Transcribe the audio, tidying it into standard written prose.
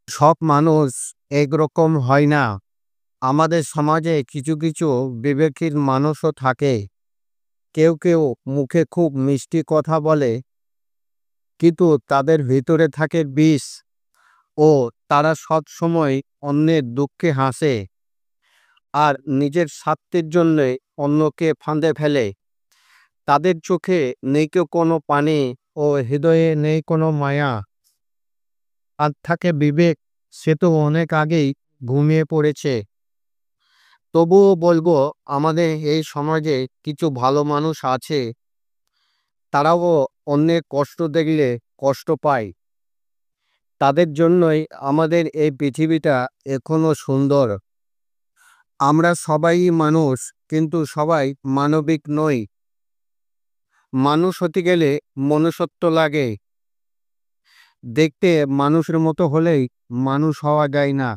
সব মানুষ একরকম হয় না। আমাদের সমাজে কিছু কিছু বিবেকহীন মানুষও থাকে। কেউ কেউ মুখে খুব মিষ্টি কথা বলে, কিন্তু তাদের ভিতরে থাকে বিষ। ও তারা সব সময় অন্যের দুঃখে হাসে আর নিজের স্বার্থের জন্যে অন্যকে ফাঁদে ফেলে। তাদের চোখে নেই কেউ কোনো পানি ও হৃদয়ে নেই কোনো মায়া। আর থাকে বিবেক, সে তো অনেক আগেই ঘুমিয়ে পড়েছে। তবুও বলবো, আমাদের এই সমাজে কিছু ভালো মানুষ আছে। তারাও অন্যের কষ্ট দেখলে কষ্ট পায়। তাদের জন্যই আমাদের এই পৃথিবীটা এখনো সুন্দর। আমরা সবাই মানুষ, কিন্তু সবাই মানবিক নই। মানুষ হতে গেলে মনুষ্যত্ব লাগে। দেখতে মানুষের মতো হলেই মানুষ হওয়া যায় না।